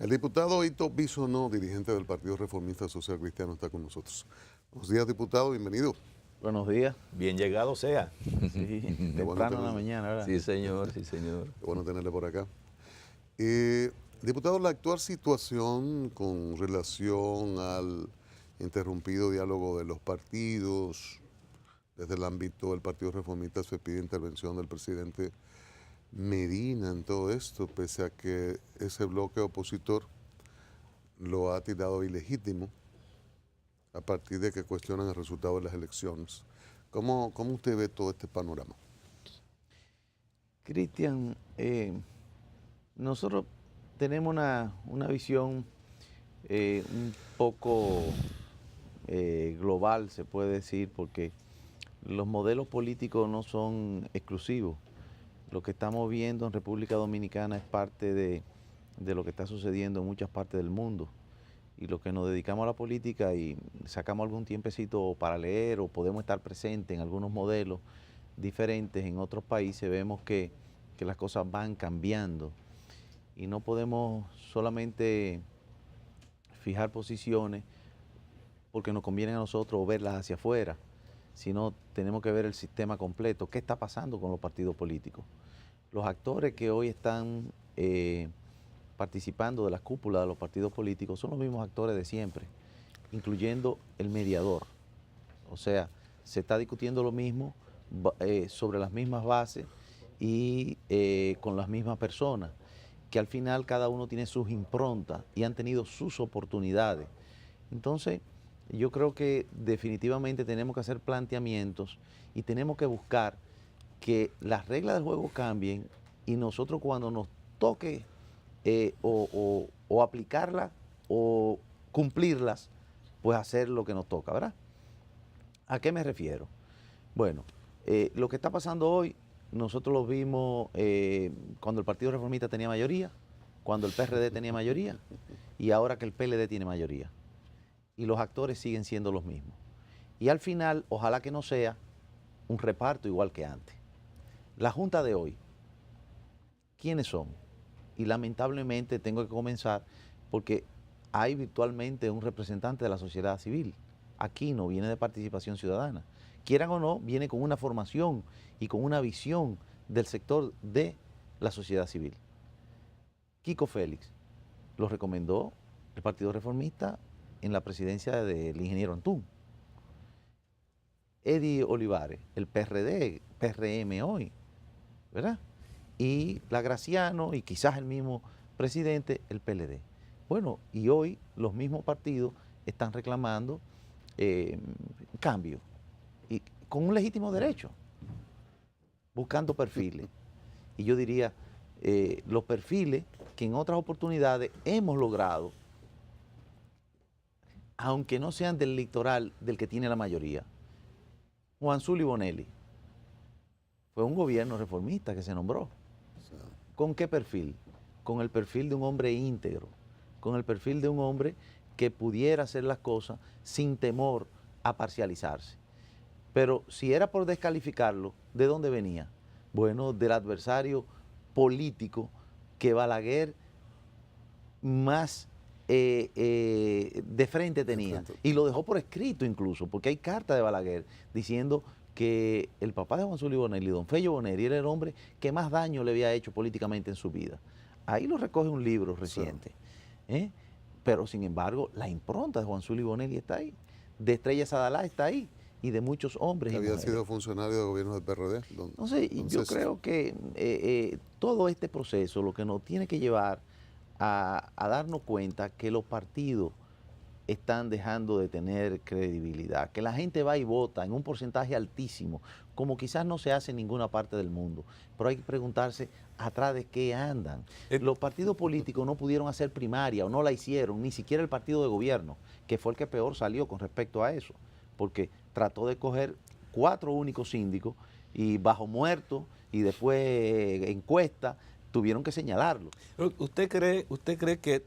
El diputado Hito Bisonó, dirigente del Partido Reformista Social Cristiano, está con nosotros. Buenos días, diputado, bienvenido. Buenos días. Bien llegado sea. Sí, Qué bueno temprano en la tenerle. mañana, ¿verdad? Sí, señor, sí, señor. Qué bueno tenerle por acá. Diputado, la actual situación con relación al interrumpido diálogo de los partidos, desde el ámbito del Partido Reformista se pide intervención del presidente Medina en todo esto, pese a que ese bloque opositor lo ha tirado ilegítimo a partir de que cuestionan el resultado de las elecciones. ¿Cómo usted ve todo este panorama? Cristian, nosotros tenemos una visión un poco global, se puede decir, porque los modelos políticos no son exclusivos. Lo que estamos viendo en República Dominicana es parte de lo que está sucediendo en muchas partes del mundo. Y los que nos dedicamos a la política y sacamos algún tiempecito para leer o podemos estar presentes en algunos modelos diferentes en otros países, vemos que las cosas van cambiando y no podemos solamente fijar posiciones porque nos conviene a nosotros o verlas hacia afuera, sino tenemos que ver el sistema completo. ¿Qué está pasando con los partidos políticos? Los actores que hoy están participando de las cúpulas de los partidos políticos son los mismos actores de siempre, incluyendo el mediador. O sea, se está discutiendo lo mismo sobre las mismas bases y con las mismas personas, que al final cada uno tiene sus improntas y han tenido sus oportunidades. Entonces, yo creo que definitivamente tenemos que hacer planteamientos y tenemos que buscar que las reglas del juego cambien y nosotros cuando nos toque o aplicarlas o cumplirlas, pues hacer lo que nos toca, ¿verdad? ¿A qué me refiero? Bueno, lo que está pasando hoy, nosotros lo vimos cuando el Partido Reformista tenía mayoría, cuando el PRD tenía mayoría y ahora que el PLD tiene mayoría. Y los actores siguen siendo los mismos. Y al final, ojalá que no sea un reparto igual que antes. La Junta de hoy, ¿quiénes son? Y lamentablemente tengo que comenzar porque hay virtualmente un representante de la sociedad civil. Aquí no viene de participación ciudadana. Quieran o no, viene con una formación y con una visión del sector de la sociedad civil. Kiko Félix lo recomendó el Partido Reformista en la presidencia del ingeniero Antún. Eddie Olivares, el PRD, PRM hoy, ¿verdad? Y la Graciano y quizás el mismo presidente, el PLD. Bueno, y hoy los mismos partidos están reclamando cambio y con un legítimo derecho, buscando perfiles. Y yo diría, los perfiles que en otras oportunidades hemos logrado, aunque no sean del electoral del que tiene la mayoría. Juan Zuli Bonelli fue un gobierno reformista que se nombró. ¿Con qué perfil? Con el perfil de un hombre íntegro, con el perfil de un hombre que pudiera hacer las cosas sin temor a parcializarse. Pero si era por descalificarlo, ¿de dónde venía? Bueno, del adversario político que Balaguer más de frente tenía. Y lo dejó por escrito incluso, porque hay carta de Balaguer diciendo que el papá de Juan Zuli Bonelli, don Fello Bonelli, era el hombre que más daño le había hecho políticamente en su vida. Ahí lo recoge un libro reciente. Sí. Pero sin embargo, la impronta de Juan Zuli Bonelli está ahí, de Estrella Sadalá está ahí, y de muchos hombres. Que había sido funcionario de gobierno del PRD. Entonces, yo creo que todo este proceso lo que nos tiene que llevar a darnos cuenta que los partidos están dejando de tener credibilidad, que la gente va y vota en un porcentaje altísimo, como quizás no se hace en ninguna parte del mundo, pero hay que preguntarse atrás de qué andan. Los partidos políticos no pudieron hacer primaria o no la hicieron, ni siquiera el partido de gobierno, que fue el que peor salió con respecto a eso, porque trató de coger 4 únicos síndicos y bajo muerto y después encuesta tuvieron que señalarlo. ¿Usted cree que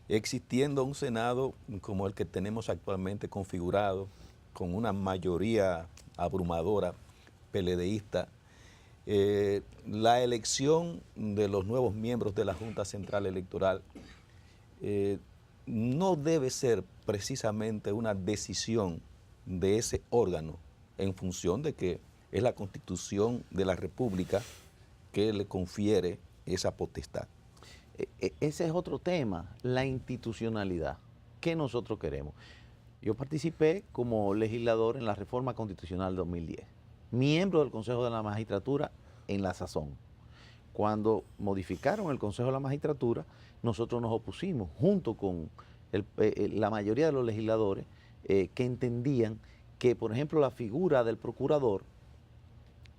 existiendo un Senado como el que tenemos actualmente configurado, con una mayoría abrumadora PLDista, la elección de los nuevos miembros de la Junta Central Electoral no debe ser precisamente una decisión de ese órgano en función de que es la Constitución de la República que le confiere esa potestad. Ese es otro tema, la institucionalidad. ¿Qué nosotros queremos? Yo participé como legislador en la reforma constitucional 2010, miembro del Consejo de la Magistratura en la sazón. Cuando modificaron el Consejo de la Magistratura, nosotros nos opusimos junto con la mayoría de los legisladores que entendían que, por ejemplo, la figura del procurador,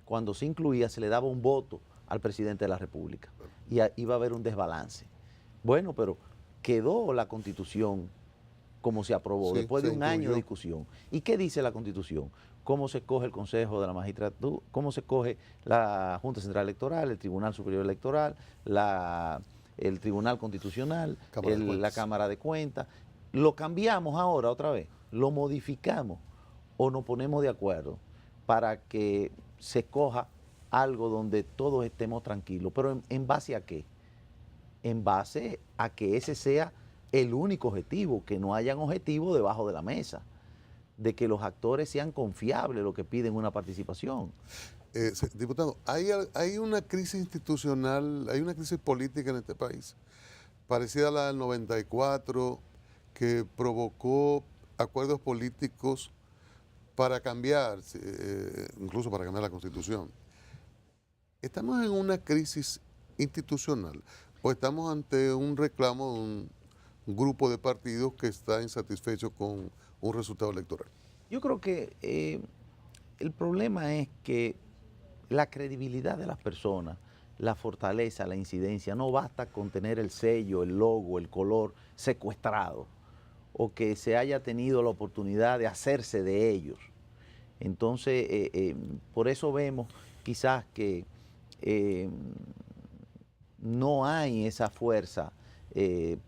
cuando se incluía, se le daba un voto al presidente de la República y iba a haber un desbalance. Bueno, pero quedó la Constitución como se aprobó, sí, después de un año de discusión. ¿Y qué dice la Constitución? ¿Cómo se escoge el Consejo de la Magistratura? ¿Cómo se escoge la Junta Central Electoral, el Tribunal Superior Electoral, el Tribunal Constitucional, la Cámara de Cuentas? Lo cambiamos ahora otra vez, lo modificamos o nos ponemos de acuerdo para que se escoja algo donde todos estemos tranquilos. ¿Pero en base a qué? En base a que ese sea el único objetivo, que no hayan objetivos debajo de la mesa, de que los actores sean confiables lo que piden una participación. Diputado, hay una crisis institucional, hay una crisis política en este país, parecida a la del 94, que provocó acuerdos políticos para cambiar, incluso para cambiar la Constitución. ¿Estamos en una crisis institucional o estamos ante un reclamo de un grupo de partidos que está insatisfecho con un resultado electoral? Yo creo que el problema es que la credibilidad de las personas, la fortaleza, la incidencia, no basta con tener el sello, el logo, el color secuestrado o que se haya tenido la oportunidad de hacerse de ellos. Entonces, por eso vemos quizás que no hay esa fuerza,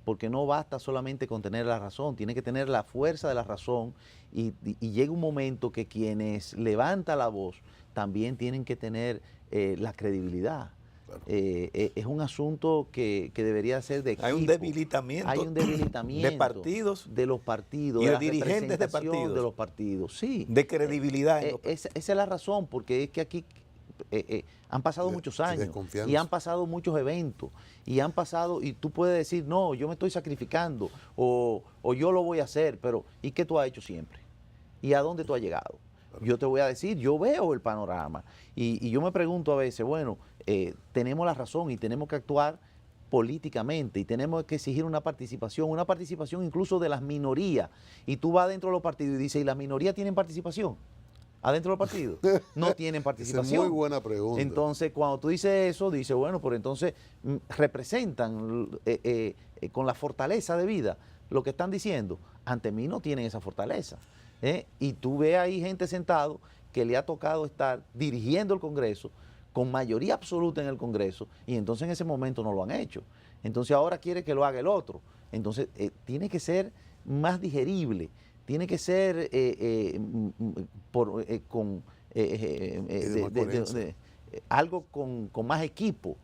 porque no basta solamente con tener la razón, tiene que tener la fuerza de la razón y llega un momento que quienes levantan la voz también tienen que tener la credibilidad. Claro. Es un asunto que debería ser de equipo. Hay un debilitamiento de partidos, de los partidos, y de de dirigentes de partidos, de los partidos, sí. De credibilidad. Esa es la razón, porque es que aquí han pasado muchos años y han pasado muchos eventos y han pasado, y tú puedes decir, no, yo me estoy sacrificando o yo lo voy a hacer, pero ¿y qué tú has hecho siempre? ¿Y a dónde tú has llegado? Yo te voy a decir, yo veo el panorama y yo me pregunto a veces, bueno, tenemos la razón y tenemos que actuar políticamente y tenemos que exigir una participación incluso de las minorías, y tú vas dentro de los partidos y dices, ¿y las minorías tienen participación? ¿Adentro del partido? No tienen participación. Esa es muy buena pregunta. Entonces, cuando tú dices eso, dices, bueno, pero entonces representan con la fortaleza de vida lo que están diciendo. Ante mí no tienen esa fortaleza. Y tú ves ahí gente sentado que le ha tocado estar dirigiendo el Congreso con mayoría absoluta en el Congreso, y entonces en ese momento no lo han hecho. Entonces ahora quiere que lo haga el otro. Entonces tiene que ser más digerible. Tiene que ser algo con más equipo,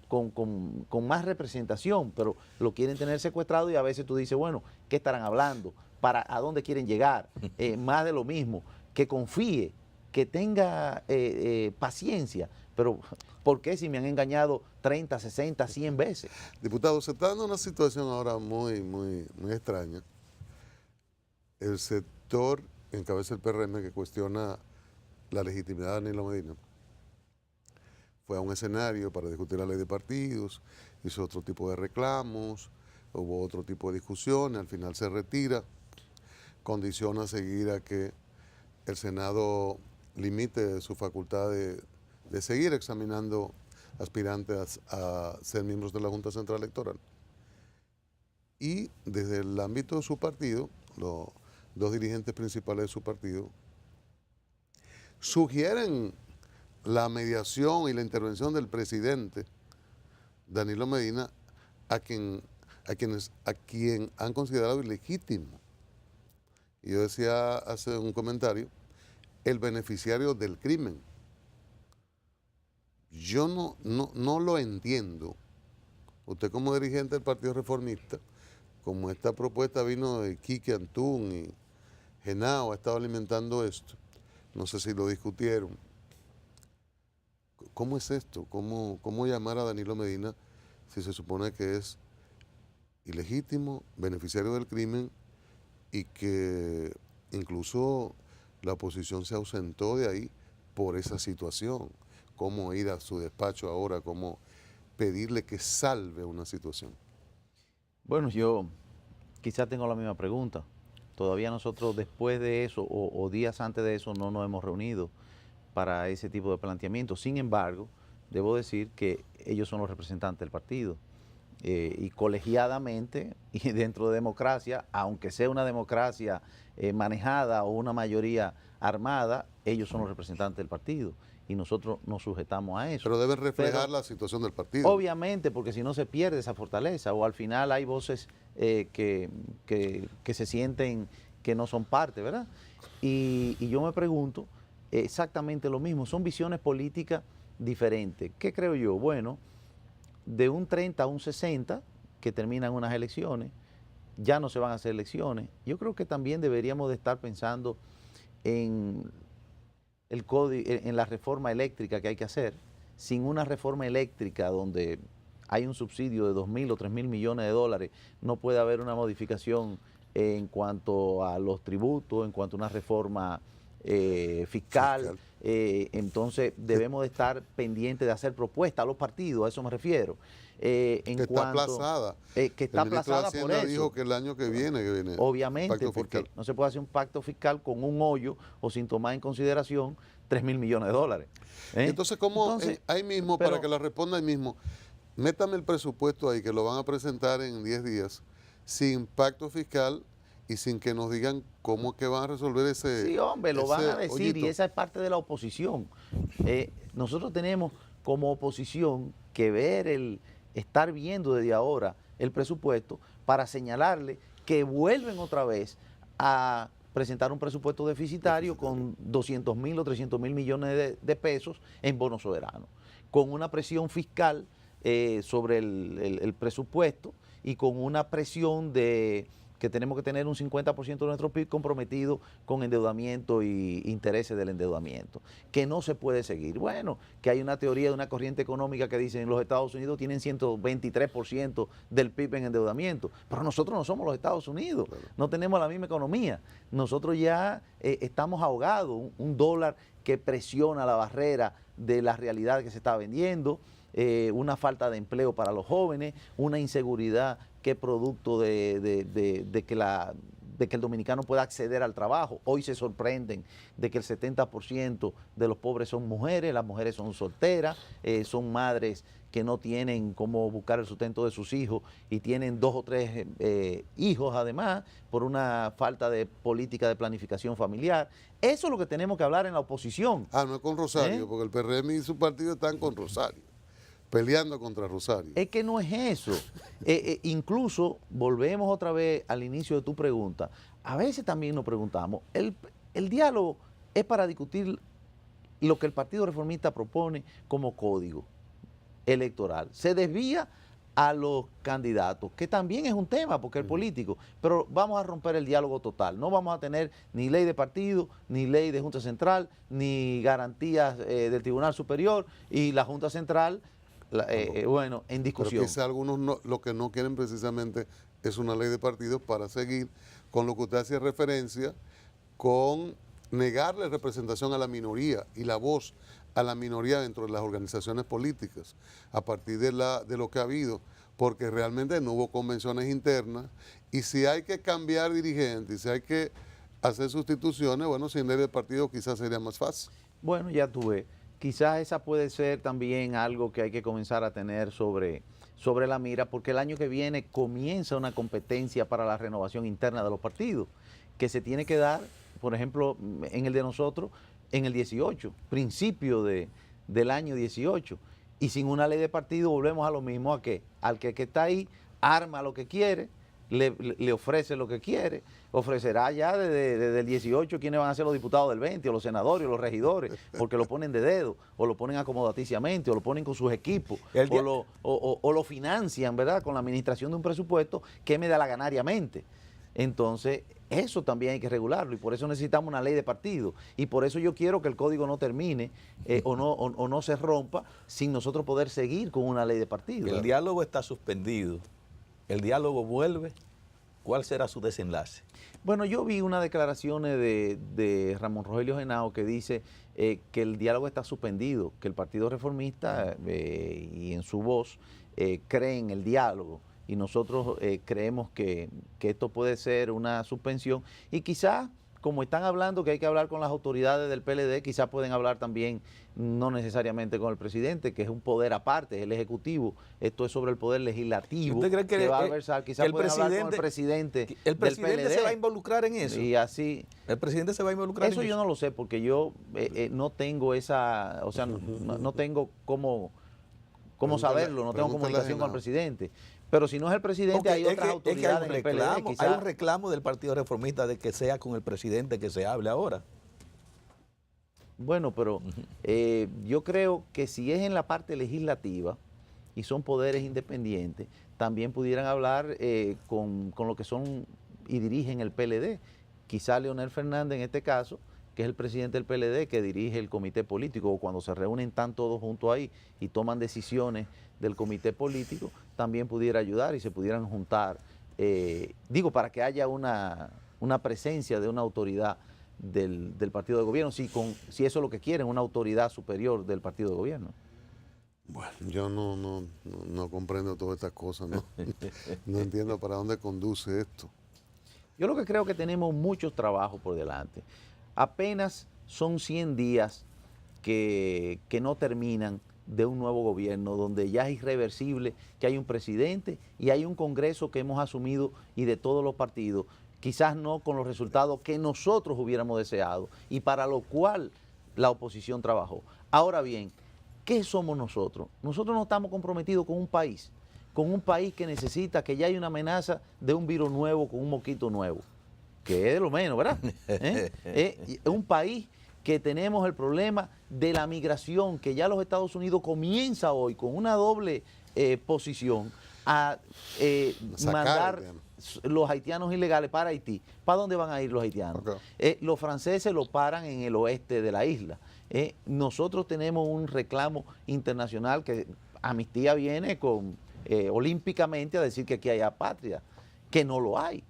con más representación, pero lo quieren tener secuestrado y a veces tú dices, bueno, ¿qué estarán hablando? ¿A dónde quieren llegar? Más de lo mismo, que confíe, que tenga paciencia, pero ¿por qué si me han engañado 30, 60, 100 veces? Diputado, se está dando una situación ahora muy extraña. El sector encabeza el PRM que cuestiona la legitimidad de Danilo Medina fue a un escenario para discutir la ley de partidos, hizo otro tipo de reclamos, hubo otro tipo de discusiones, al final se retira, condiciona seguir a que el Senado limite su facultad de seguir examinando aspirantes a ser miembros de la Junta Central Electoral. Y desde el ámbito de su partido, los dos dirigentes principales de su partido sugieren la mediación y la intervención del presidente Danilo Medina, a quien han considerado ilegítimo. Y yo decía hace un comentario, el beneficiario del crimen. Yo no lo entiendo. Usted como dirigente del Partido Reformista como esta propuesta vino de Quique Antún y Genao ha estado alimentando esto, no sé si lo discutieron. ¿Cómo es esto? ¿Cómo llamar a Danilo Medina si se supone que es ilegítimo, beneficiario del crimen y que incluso la oposición se ausentó de ahí por esa situación? ¿Cómo ir a su despacho ahora? ¿Cómo pedirle que salve una situación? Bueno, yo quizás tengo la misma pregunta. Todavía nosotros después de eso o días antes de eso no nos hemos reunido para ese tipo de planteamiento. Sin embargo, debo decir que ellos son los representantes del partido y colegiadamente y dentro de democracia, aunque sea una democracia manejada o una mayoría armada, ellos son los representantes del partido y nosotros nos sujetamos a eso. Pero deben reflejar la situación del partido. Obviamente, porque si no se pierde esa fortaleza o al final hay voces que se sienten que no son parte, ¿verdad? Y yo me pregunto exactamente lo mismo, son visiones políticas diferentes. ¿Qué creo yo? Bueno, de un 30 a un 60 que terminan unas elecciones, ya no se van a hacer elecciones. Yo creo que también deberíamos de estar pensando en el código, en la reforma eléctrica que hay que hacer. Sin una reforma eléctrica donde hay un subsidio de 2.000 o 3.000 millones de dólares, no puede haber una modificación en cuanto a los tributos, en cuanto a una reforma fiscal. Entonces debemos de estar pendientes de hacer propuestas a los partidos, a eso me refiero. Que está aplazada. Que está aplazada por eso. Dijo que el año que viene obviamente, porque no se puede hacer un pacto fiscal con un hoyo o sin tomar en consideración 3.000 millones de dólares. Entonces, ¿cómo ahí mismo, pero, para que la responda ahí mismo, métame el presupuesto ahí, que lo van a presentar en 10 días, sin pacto fiscal y sin que nos digan cómo es que van a resolver ese Sí, hombre, lo van a decir hoyito. Y esa es parte de la oposición. Nosotros tenemos como oposición que estar viendo desde ahora el presupuesto para señalarle que vuelven otra vez a presentar un presupuesto deficitario con 200.000 o 300.000 millones de pesos en bonos soberanos, con una presión fiscal sobre el presupuesto y con una presión de que tenemos que tener un 50% de nuestro PIB comprometido con endeudamiento y intereses del endeudamiento, que no se puede seguir. Bueno, que hay una teoría de una corriente económica que dice en los Estados Unidos tienen 123% del PIB en endeudamiento, pero nosotros no somos los Estados Unidos, no tenemos la misma economía. Nosotros ya estamos ahogados, un dólar que presiona la barrera de la realidad que se está vendiendo, una falta de empleo para los jóvenes, una inseguridad que es producto de que el dominicano pueda acceder al trabajo. Hoy se sorprenden de que el 70% de los pobres son mujeres, las mujeres son solteras, son madres que no tienen cómo buscar el sustento de sus hijos y tienen 2 o 3 hijos además por una falta de política de planificación familiar. Eso es lo que tenemos que hablar en la oposición. No es con Rosario, porque el PRM y su partido están con Rosario, peleando contra Rosario. Es que no es eso. Incluso, volvemos otra vez al inicio de tu pregunta, a veces también nos preguntamos, el diálogo es para discutir lo que el Partido Reformista propone como código electoral. Se desvía a los candidatos, que también es un tema porque es político, pero vamos a romper el diálogo total. No vamos a tener ni ley de partido, ni ley de Junta Central, ni garantías del Tribunal Superior y la Junta Central. Bueno, en discusión. Pero quizá algunos lo que no quieren precisamente es una ley de partidos para seguir con lo que usted hacía referencia, con negarle representación a la minoría y la voz a la minoría dentro de las organizaciones políticas, a partir de lo que ha habido, porque realmente no hubo convenciones internas, y si hay que cambiar dirigentes, si hay que hacer sustituciones, bueno, sin ley de partido quizás sería más fácil. Bueno, ya tú ves. Quizás esa puede ser también algo que hay que comenzar a tener sobre la mira, porque el año que viene comienza una competencia para la renovación interna de los partidos, que se tiene que dar, por ejemplo, en el de nosotros, en el 18, principio del año 18. Y sin una ley de partido volvemos a lo mismo, al que está ahí, arma lo que quiere, le ofrece lo que quiere, ofrecerá ya desde el 18 quiénes van a ser los diputados del 20, o los senadores, o los regidores, porque lo ponen de dedo, o lo ponen acomodaticiamente, o lo ponen con sus equipos, o lo financian, ¿verdad?, con la administración de un presupuesto que me da la ganariamente. Entonces, eso también hay que regularlo, y por eso necesitamos una ley de partido, y por eso yo quiero que el código no termine o no se rompa sin nosotros poder seguir con una ley de partido. El diálogo está suspendido. ¿El diálogo vuelve? ¿Cuál será su desenlace? Bueno, yo vi unas declaraciones de Ramón Rogelio Henao que dice que el diálogo está suspendido, que el Partido Reformista y en su voz cree en el diálogo, y nosotros creemos que esto puede ser una suspensión, y quizás, como están hablando que hay que hablar con las autoridades del PLD, quizás pueden hablar también, no necesariamente con el presidente, que es un poder aparte, es el Ejecutivo. Esto es sobre el poder legislativo. ¿Usted cree que va a versar? Quizás pueden hablar con el presidente ¿El presidente del PLD se va a involucrar en eso? Y así. ¿El presidente se va a involucrar en eso? Eso yo no lo sé, porque yo no tengo esa, o sea, no tengo cómo saberlo, no tengo comunicación con el presidente. Pero si no es el presidente, hay otras autoridades en el PLD. Hay un reclamo del Partido Reformista de que sea con el presidente que se hable ahora. Bueno, pero yo creo que si es en la parte legislativa y son poderes independientes, también pudieran hablar con lo que son y dirigen el PLD. Quizá Leonel Fernández, en este caso, que es el presidente del PLD, que dirige el comité político, o cuando se reúnen están todos juntos ahí y toman decisiones del comité político, también pudiera ayudar y se pudieran juntar, para que haya una presencia de una autoridad del partido de gobierno, si eso es lo que quieren, una autoridad superior del partido de gobierno. Bueno, yo no comprendo todas estas cosas, ¿no? No entiendo para dónde conduce esto. Yo lo que creo que tenemos muchos trabajos por delante. Apenas son 100 días que no terminan de un nuevo gobierno, donde ya es irreversible que hay un presidente y hay un Congreso que hemos asumido y de todos los partidos, quizás no con los resultados que nosotros hubiéramos deseado y para lo cual la oposición trabajó. Ahora bien, ¿qué somos nosotros? Nosotros no estamos comprometidos con un país que necesita, que ya hay una amenaza de un virus nuevo con un mosquito nuevo, que es de lo menos, ¿verdad? Un país que tenemos el problema de la migración, que ya los Estados Unidos comienza hoy con una doble posición a mandar los haitianos ilegales para Haití. ¿Para dónde van a ir los haitianos? Okay. Los franceses lo paran en el oeste de la isla. Nosotros tenemos un reclamo internacional que Amnistía viene olímpicamente a decir que aquí hay apatria, que no lo hay.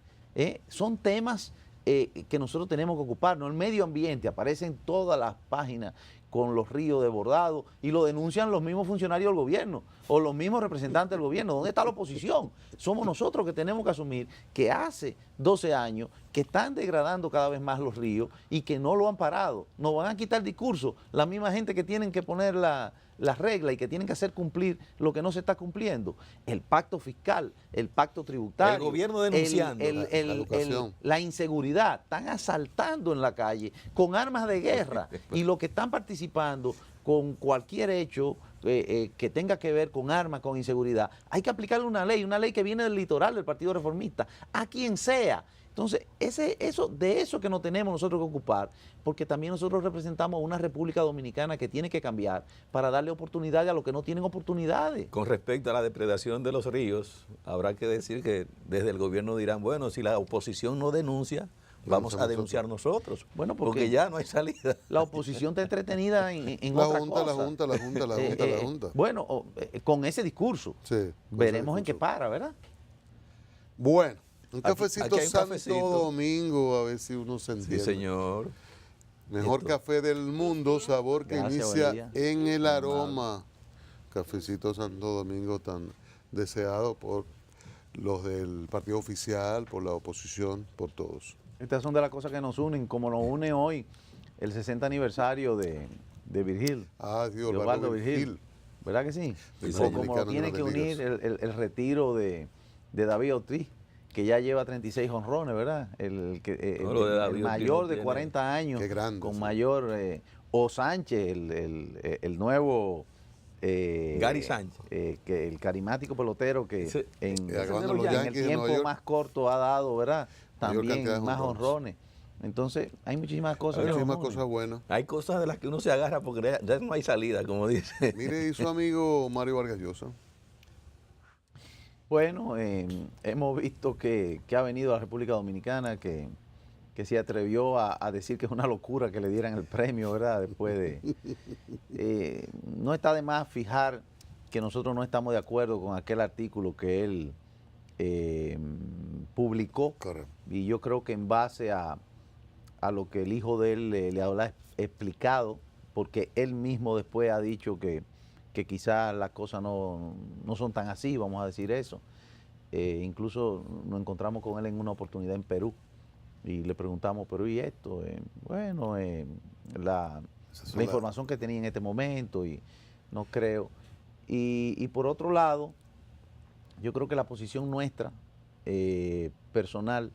Son temas que nosotros tenemos que ocuparnos. El medio ambiente aparece en todas las páginas con los ríos desbordados y lo denuncian los mismos funcionarios del gobierno o los mismos representantes del gobierno. ¿Dónde está la oposición? Somos nosotros que tenemos que asumir que hace 12 años que están degradando cada vez más los ríos y que no lo han parado. Nos van a quitar el discurso la misma gente que tienen que poner las reglas y que tienen que hacer cumplir lo que no se está cumpliendo. El pacto fiscal, el pacto tributario. El gobierno denunciando la inseguridad. Están asaltando en la calle con armas de guerra y lo que están participando con cualquier hecho que tenga que ver con armas, con inseguridad. Hay que aplicarle una ley que viene del litoral del Partido Reformista, a quien sea. Entonces, de eso que nos tenemos nosotros que ocupar, porque también nosotros representamos a una República Dominicana que tiene que cambiar para darle oportunidades a los que no tienen oportunidades. Con respecto a la depredación de los ríos, habrá que decir que desde el gobierno dirán, bueno, si la oposición no denuncia, vamos a denunciar nosotros, bueno, porque ya no hay salida. La oposición está entretenida en otra cosa. La Junta. Bueno, con ese discurso, sí, veremos en qué para, ¿verdad? Bueno. Un cafecito Santo Domingo, a ver si uno se entiende. Sí, señor. Mejor café del mundo, sabor que inicia en el aroma. Cafecito Santo Domingo tan deseado por los del partido oficial, por la oposición, por todos. Estas son de las cosas que nos unen, como nos une hoy el 60 aniversario de Virgil. Dios, de Osvaldo Virgil. ¿Verdad que sí? O como lo tiene que unir el retiro de David Ortiz, que ya lleva 36 jonrones, ¿verdad? El mayor de 40 años, qué grande, con mayor, o Sánchez, el nuevo Gary Sánchez. que el carismático pelotero que Sí. Acabando los en el Yankees de Nueva tiempo York. más corto ha dado, ¿verdad? Mayor También cantidad de más jonrones. honrones. Entonces, hay muchísimas cosas. Hay que muchísimas nos unen. cosas buenas. Hay cosas de las que uno se agarra porque ya no hay salida, como dice. Mire, y su amigo Mario Vargas Llosa. Bueno, hemos visto que ha venido a la República Dominicana, que se atrevió a decir que es una locura que le dieran el premio, ¿verdad? Después de... no está de más fijar que nosotros no estamos de acuerdo con aquel artículo que él publicó. Correcto. Y yo creo que en base a lo que el hijo de él le habrá explicado, porque él mismo después ha dicho que quizás las cosas no son tan así, vamos a decir eso. Incluso nos encontramos con él en una oportunidad en Perú y le preguntamos, pero ¿y esto? La información que tenía en este momento, y no creo. Y por otro lado, yo creo que la posición nuestra, personal,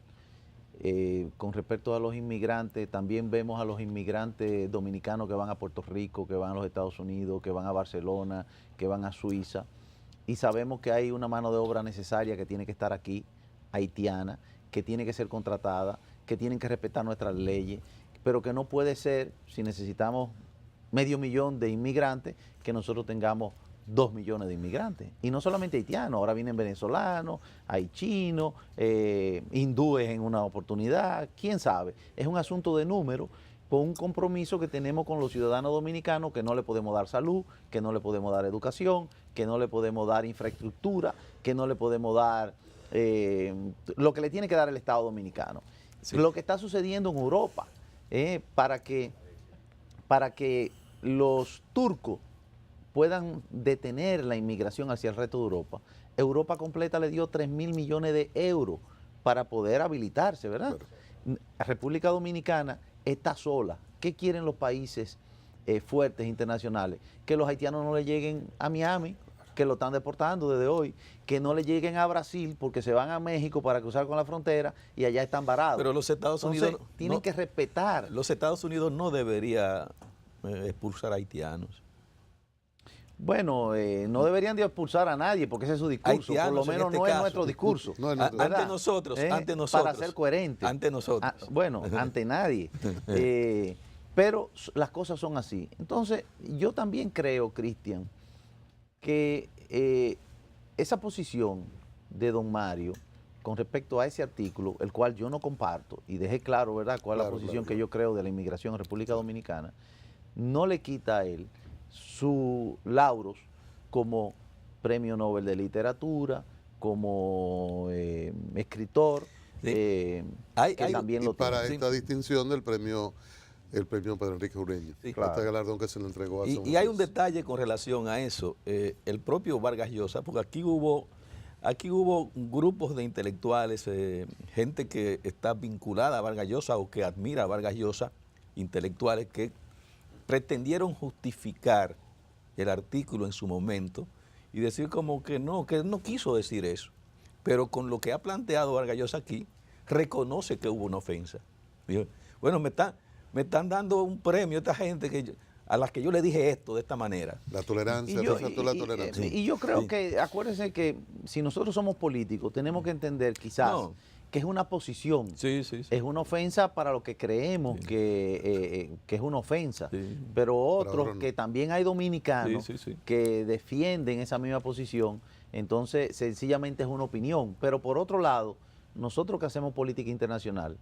con respecto a los inmigrantes, también vemos a los inmigrantes dominicanos que van a Puerto Rico, que van a los Estados Unidos, que van a Barcelona, que van a Suiza, y sabemos que hay una mano de obra necesaria que tiene que estar aquí, haitiana, que tiene que ser contratada, que tienen que respetar nuestras leyes, pero que no puede ser, si necesitamos 500,000 de inmigrantes, que nosotros tengamos 2 millones de inmigrantes. Y no solamente haitianos, ahora vienen venezolanos, hay chinos, hindúes en una oportunidad, quién sabe. Es un asunto de número, con un compromiso que tenemos con los ciudadanos dominicanos, que no le podemos dar salud, que no le podemos dar educación, que no le podemos dar infraestructura, que no le podemos dar lo que le tiene que dar el Estado dominicano. Sí. Lo que está sucediendo en Europa, para que los turcos puedan detener la inmigración hacia el resto de Europa, Europa completa le dio 3.000 millones de euros para poder habilitarse, ¿verdad? Claro. República Dominicana está sola. ¿Qué quieren los países fuertes internacionales? Que los haitianos no le lleguen a Miami, que lo están deportando desde hoy, que no le lleguen a Brasil porque se van a México para cruzar con la frontera y allá están varados. Pero los Estados Unidos tienen que respetar. Los Estados Unidos no debería expulsar a haitianos. Bueno, no deberían de expulsar a nadie porque ese es su discurso, haitianos, por lo menos no es nuestro discurso. No es nuestro. Ante nosotros. Para ser coherentes. Ante nosotros. Bueno, ante nadie. Pero las cosas son así. Entonces, yo también creo, Cristian, que esa posición de don Mario con respecto a ese artículo, el cual yo no comparto, y dejé claro, ¿verdad?, cuál es la posición que yo creo de la inmigración en República Dominicana, no le quita a él sus lauros como Premio Nobel de Literatura, como escritor, sí. También lo para tiene. esta distinción del premio, el premio Pedro Enrique Ureña, sí, claro. Este galardón que se le entregó a y hay un detalle con relación a eso. El propio Vargas Llosa, porque aquí hubo grupos de intelectuales, gente que está vinculada a Vargas Llosa o que admira a Vargas Llosa, intelectuales que pretendieron justificar el artículo en su momento y decir como que no quiso decir eso. Pero con lo que ha planteado Vargas Llosa aquí, reconoce que hubo una ofensa. Dijo, bueno, me están dando un premio a esta gente a las que yo le dije esto de esta manera. La tolerancia, la tolerancia. Y yo creo que, acuérdense que si nosotros somos políticos, tenemos que entender quizás que es una posición, es una ofensa para lo que creemos que es una ofensa, pero otros que también hay dominicanos que defienden esa misma posición, entonces sencillamente es una opinión. Pero por otro lado, nosotros que hacemos política internacional,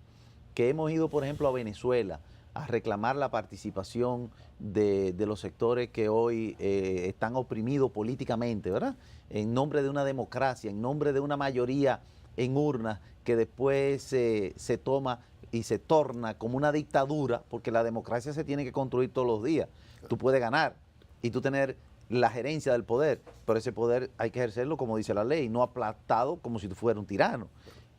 que hemos ido por ejemplo a Venezuela a reclamar la participación de los sectores que hoy están oprimidos políticamente, ¿verdad?, en nombre de una democracia, en nombre de una mayoría en urnas que después se toma y se torna como una dictadura, porque la democracia se tiene que construir todos los días. Tú puedes ganar y tú tener la gerencia del poder, pero ese poder hay que ejercerlo como dice la ley, no aplastado como si tú fueras un tirano.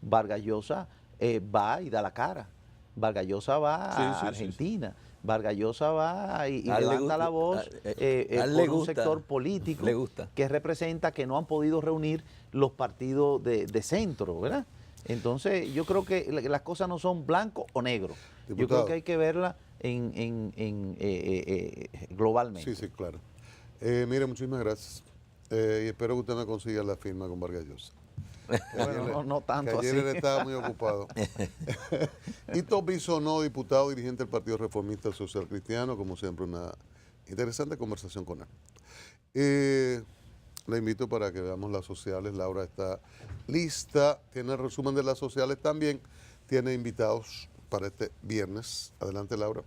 Vargas Llosa va y da la cara. Vargas Llosa va a Argentina. Vargas Llosa va y levanta la voz por un sector político que representa que no han podido reunir los partidos de centro, ¿verdad? Entonces yo creo que las cosas no son blanco o negro. Diputado, yo creo que hay que verla globalmente. Sí, claro. Mire, muchísimas gracias. Y espero que usted me consiga la firma con Vargas Llosa. Bueno, no tanto que ayer así. él estaba muy ocupado. Ito Bisonó, diputado dirigente del Partido Reformista Social Cristiano, como siempre una interesante conversación con él. Le invito para que veamos las sociales. Laura está lista, tiene el resumen de las sociales también, tiene invitados para este viernes. Adelante, Laura.